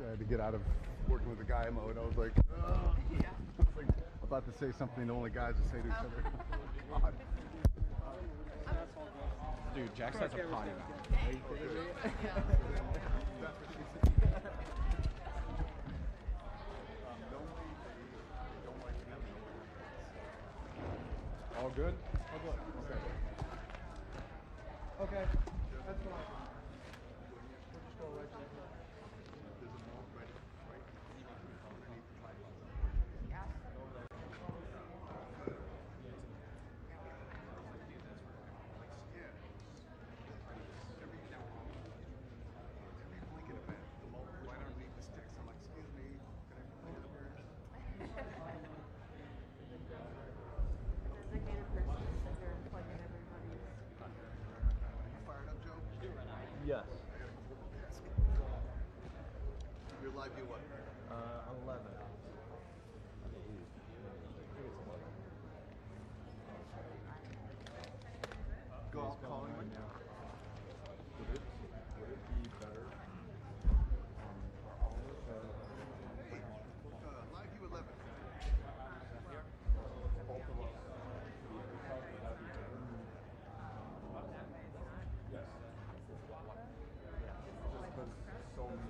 I had to get out of working with the guy mode. I was like, oh. Yeah. I was like about to say something only guys would say to each other. God. Dude, Jax has a potty mouth. Are you kidding me? All good? Oh, good. Okay. That's fine. We'll just go right there. There's a more right underneath the pipe. Yeah. Every blinking event, the mold right underneath the sticks. I'm like, excuse me, can I play the birds? Designated person to sit there and plug in everybody's. You fired up, Joe? Yes. Your live view what? 11. Go out calling right now. Would it be better for all of us? Hey, live view 11. Both of us. Yes. Just because so many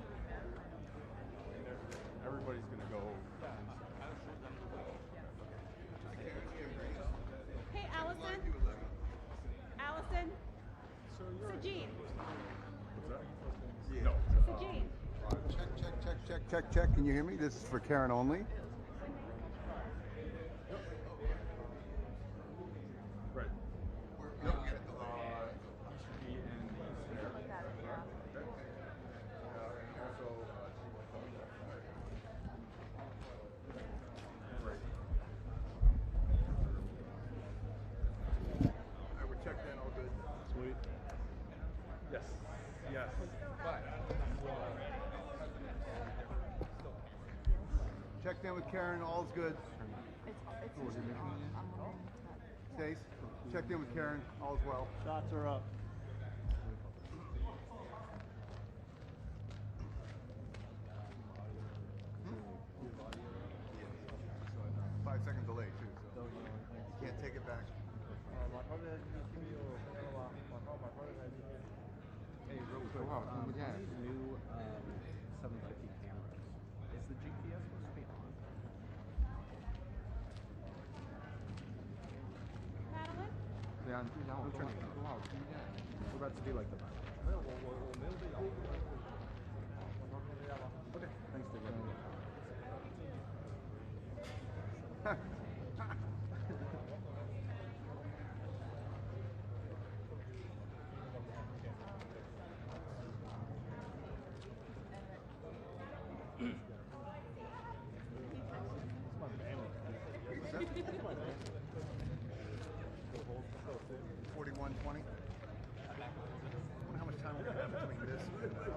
everybody's gonna go. Hey, Live Allison. view 11. Allison. Sajid. What's that? Yeah. No. Sajid. Check. Can you hear me? This is for Karen only. Right. He and Snare. Like that, yeah. And also, right. I would check that all good. Sweet. Yes. Yes. Checked in with Karen, all's good. It's usually on. I'm wondering if that. Stace, checked in with Karen, all's well. Shots are up. 5 second delay too, so you can't take it back. Hey, real quick, these new 750 cameras, is the GPS supposed to be on? Madeline? 对啊，你就想我多好听见。We're about to do like the. Okay, thanks, David. It's my family. 41:20. I wonder how much time we're gonna have between this and the next one.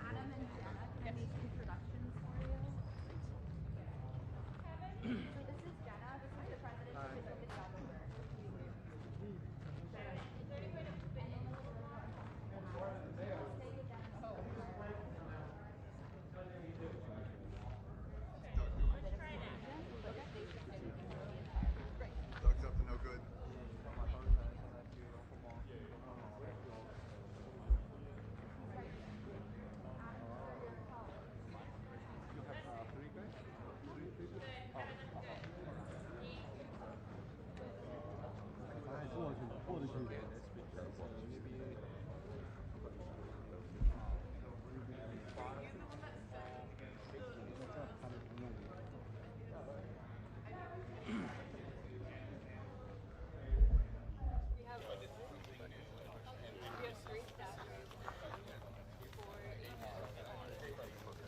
Adam and Jenna, can I make introductions for you? So this is Jenna. This is the president of the developer. Doug's up to no good.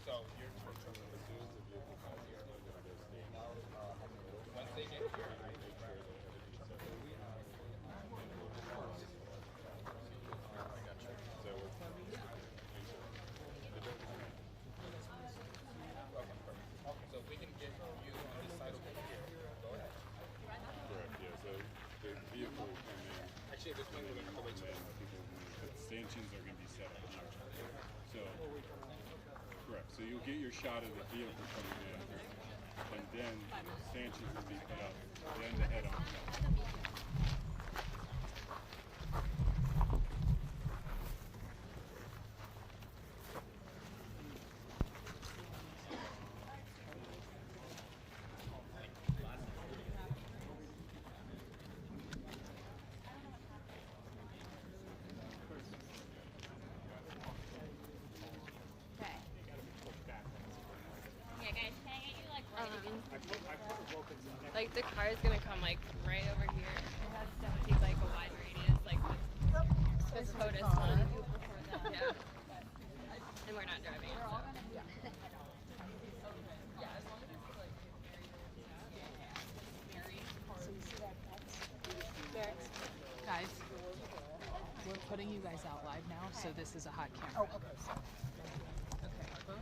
So you're from the dudes of your once they get here, I make sure that I got you. So it's okay, perfect. So if we can get you on this side over here, go ahead. Correct, yeah. So the vehicle came in. Actually, this one we're gonna have to wait till people sanctions are going to be set up here. So, correct. So you'll get your shot of the vehicle coming in, and then sanctions will be put up, then the head-on shot. Yeah, guys, can I get you like like the car is gonna come like right over here. It has to take like a wide radius, like the POTUS one. Yeah. And we're not driving it. So. Guys, we're putting you guys out live now, so this is a hot camera. Oh, okay. Okay.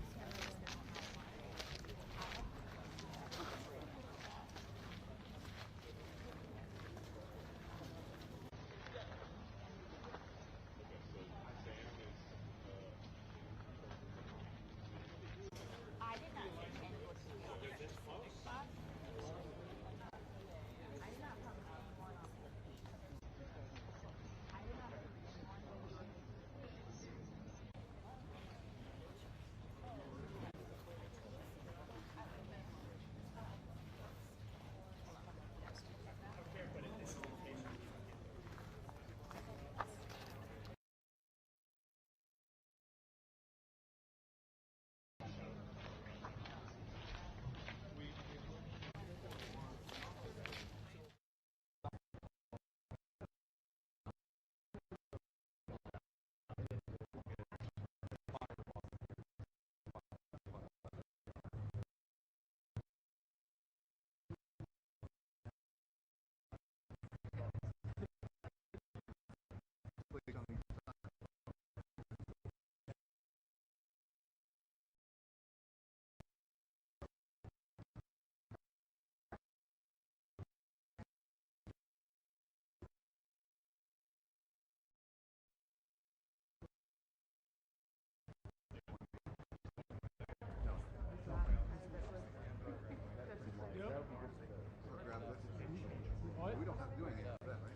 We don't have to do anything with that, right?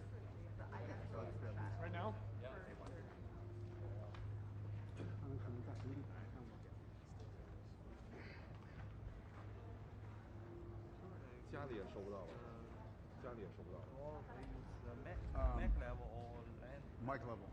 Right now? 家里也收不到了，家里也收不到了。 Mac level or land? Mic level.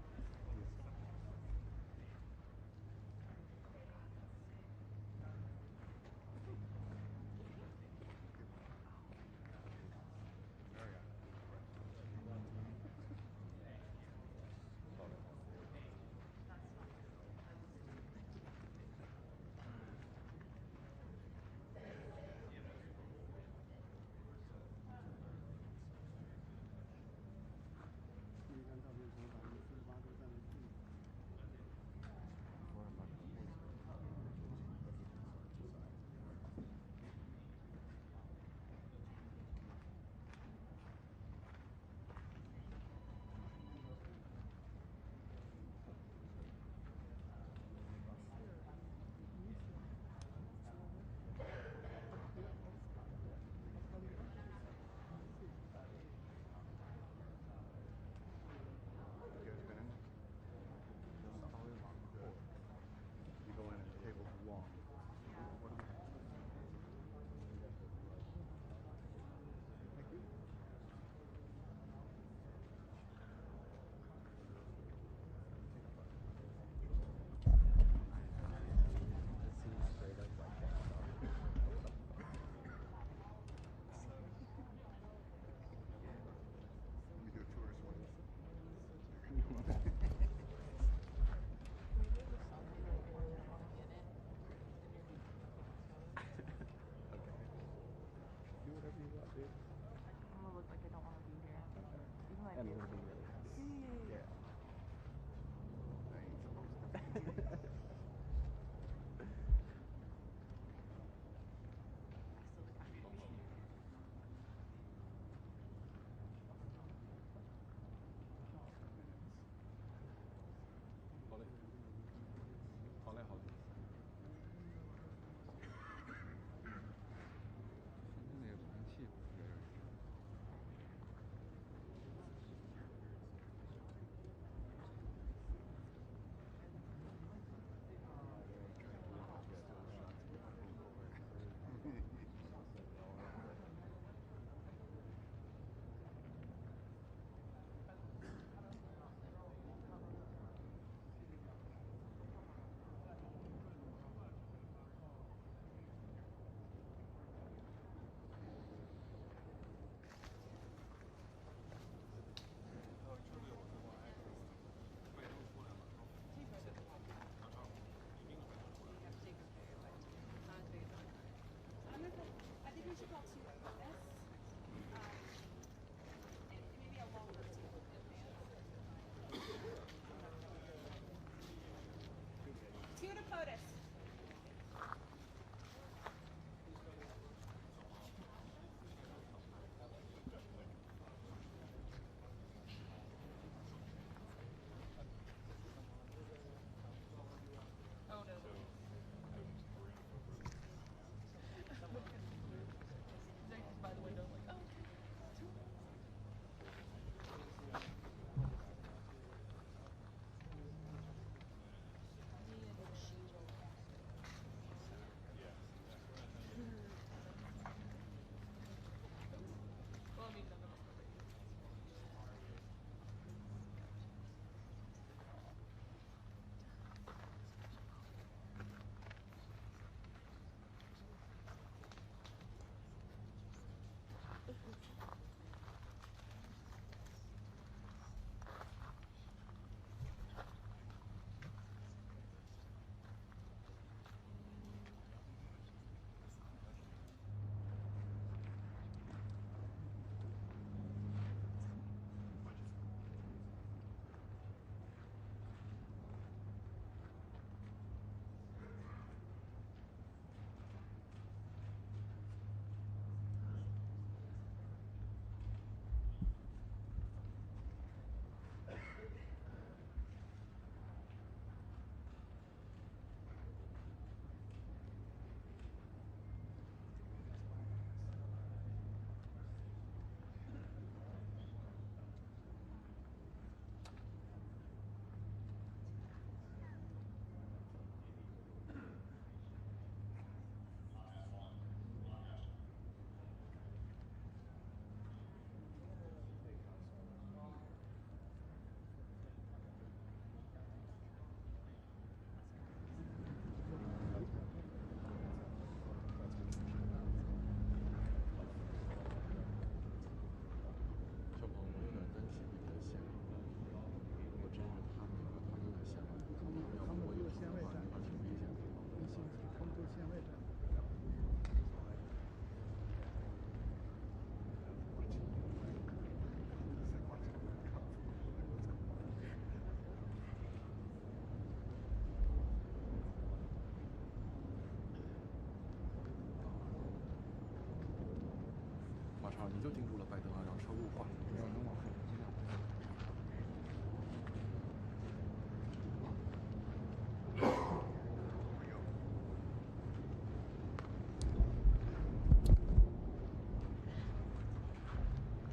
好，你就盯住了拜登啊，让车路缓。没有能往后尽量。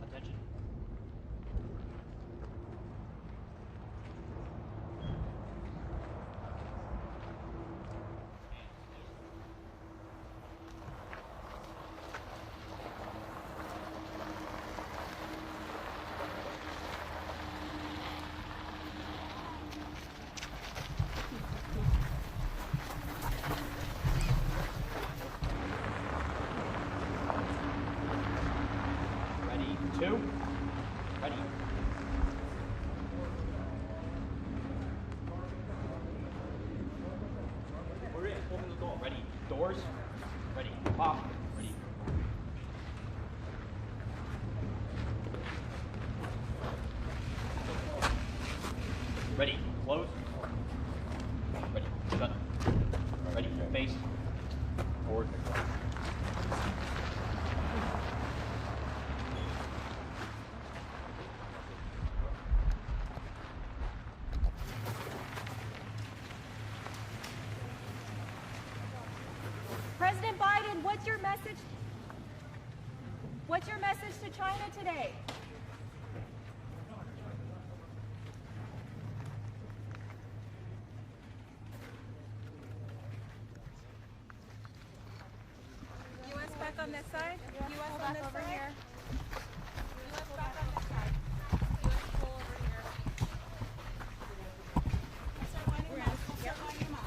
Attention. Ready, two. Ready. We're in. Open the door. Ready. Doors. Ready. Pop. Ready. Ready. Close. Ready. Shut. Ready. Face. Forward. President Biden, what's your message? What's your message to China today? US back on this side. US on this over side. here. US back on this side. US pull over here. Start lining them up. Start lining them up.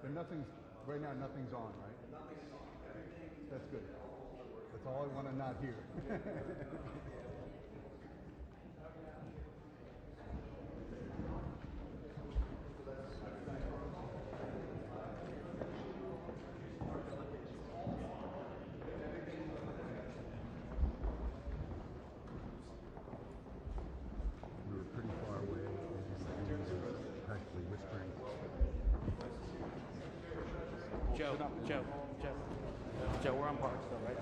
But nothing's, right now, nothing's on, right? That's good. That's all I want to not hear. We were pretty far away, and he was practically whispering. Joe, we're on park still, right?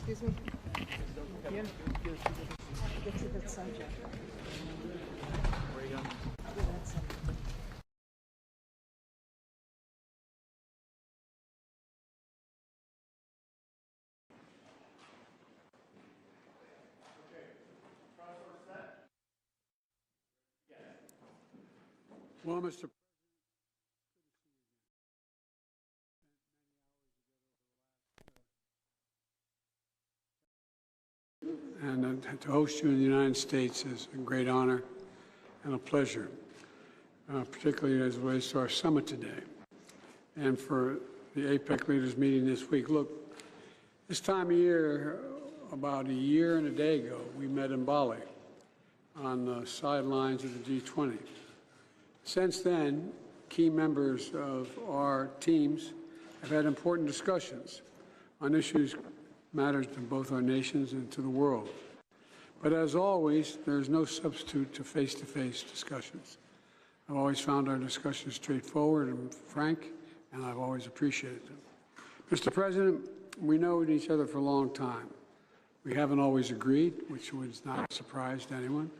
Excuse me. Ian, get to that subject. Where are you going? Well, Mr. And to host you in the United States is a great honor and a pleasure, particularly as it relates to our summit today and for the APEC leaders meeting this week. Look, this time of year, about a year and a day ago, we met in Bali on the sidelines of the G20. Since then, key members of our teams have had important discussions on issues matters to both our nations and to the world. But as always, there is no substitute to face-to-face discussions. I've always found our discussions straightforward and frank, and I've always appreciated them. Mr. President, we know each other for a long time. We haven't always agreed, which was not a surprise to anyone,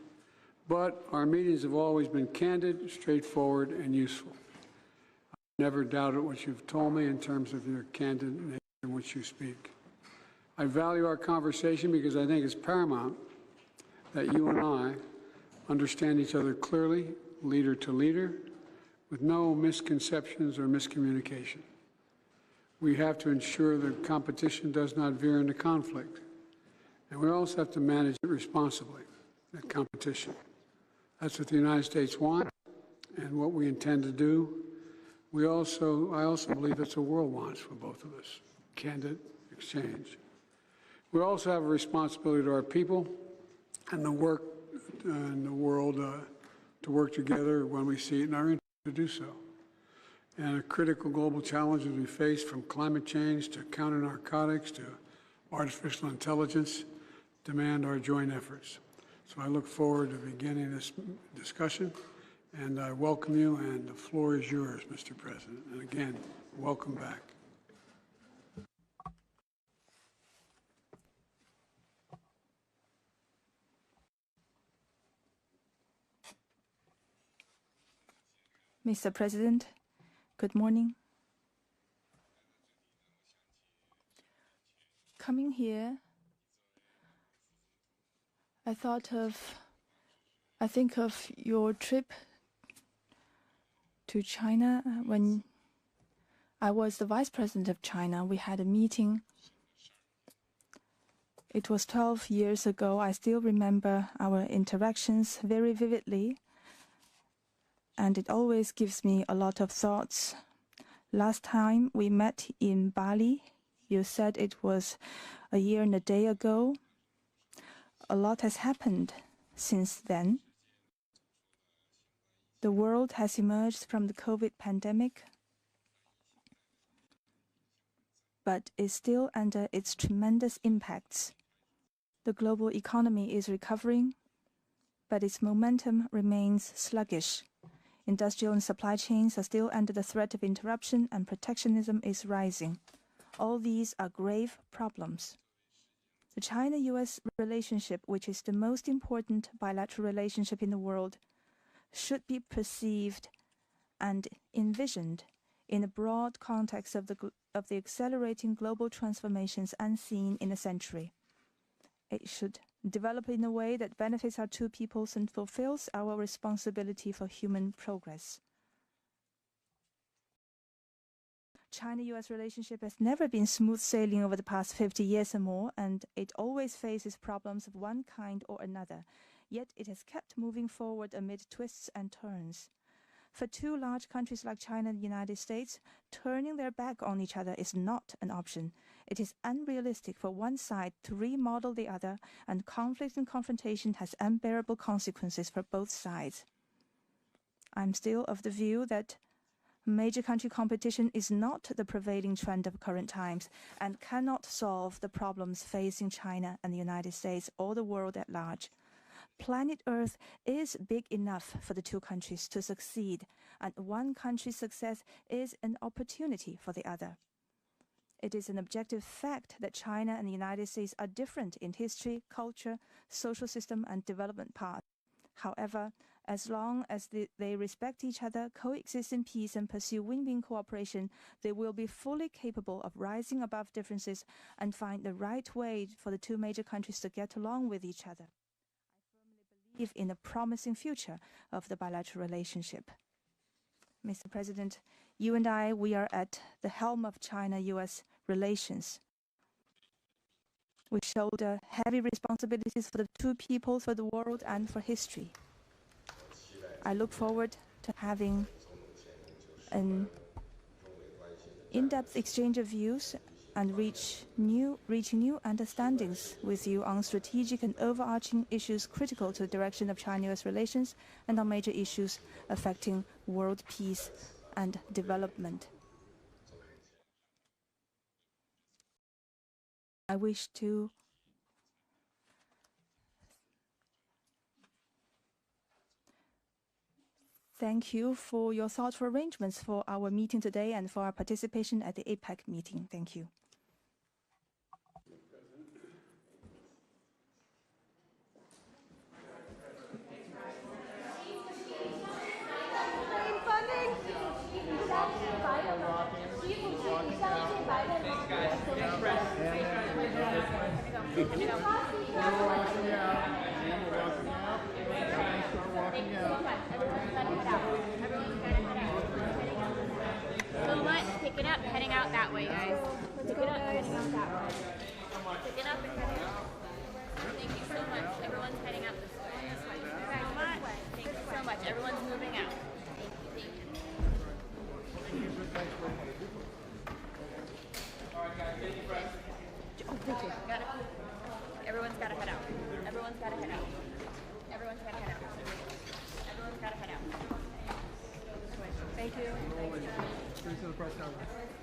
but our meetings have always been candid, straightforward, and useful. I've never doubted what you've told me in terms of your candid nature in which you speak. I value our conversation because I think it's paramount that you and I understand each other clearly, leader to leader, with no misconceptions or miscommunication. We have to ensure that competition does not veer into conflict. And we also have to manage it responsibly, that competition. That's what the United States wants and what we intend to do. I also believe it's what the world wants for both of us, candid exchange. We also have a responsibility to our people and the work in the world to work together when we see it in our interest to do so. And a critical global challenges we face, from climate change to counter-narcotics to artificial intelligence, demand our joint efforts. So I look forward to beginning this discussion, and I welcome you, and the floor is yours, Mr. President. And again, welcome back. Mr. President, good morning. Coming here, I think of your trip to China. When I was the Vice President of China, we had a meeting. It was 12 years ago. I still remember our interactions very vividly, and it always gives me a lot of thoughts. Last time we met in Bali, you said it was a year and a day ago. A lot has happened since then. The world has emerged from the COVID pandemic, but is still under its tremendous impacts. The global economy is recovering, but its momentum remains sluggish. Industrial and supply chains are still under the threat of interruption, and protectionism is rising. All these are grave problems. The China-US relationship, which is the most important bilateral relationship in the world, should be perceived and envisioned in a broad context of the accelerating global transformations unseen in a century. It should develop in a way that benefits our two peoples and fulfills our responsibility for human progress. China-US relationship has never been smooth sailing over the past 50 years or more, and it always faces problems of one kind or another. Yet it has kept moving forward amid twists and turns. For two large countries like China and the United States, turning their back on each other is not an option. It is unrealistic for one side to remodel the other, and conflict and confrontation has unbearable consequences for both sides. I'm still of the view that major country competition is not the prevailing trend of current times and cannot solve the problems facing China and the United States or the world at large. Planet Earth is big enough for the two countries to succeed, and one country's success is an opportunity for the other. It is an objective fact that China and the United States are different in history, culture, social system, and development path. However, as long as they respect each other, coexist in peace, and pursue win-win cooperation, they will be fully capable of rising above differences and find the right way for the two major countries to get along with each other. I firmly believe in a promising future of the bilateral relationship. Mr. President, you and I, we are at the helm of China-US relations. We shoulder heavy responsibilities for the two peoples, for the world, and for history. I look forward to having an in-depth exchange of views and reaching new understandings with you on strategic and overarching issues critical to the direction of China-US relations and on major issues affecting world peace and development. I wish to thank you for your thoughtful arrangements for our meeting today and for our participation at the APEC meeting. Thank you. So much. Pick it up, heading out that way, guys. Pick it up, heading out that way. Pick it up and heading out. Thank you so much. Everyone's heading out this way. Thank you so much. Thank you so much. Everyone's moving out. Thank you. Alright guys, get your breath. Oh, thank you. Everyone's gotta head out. Everyone's gotta head out. Everyone's gotta head out. Everyone's gotta head out. Thank you. Here's to the press conference.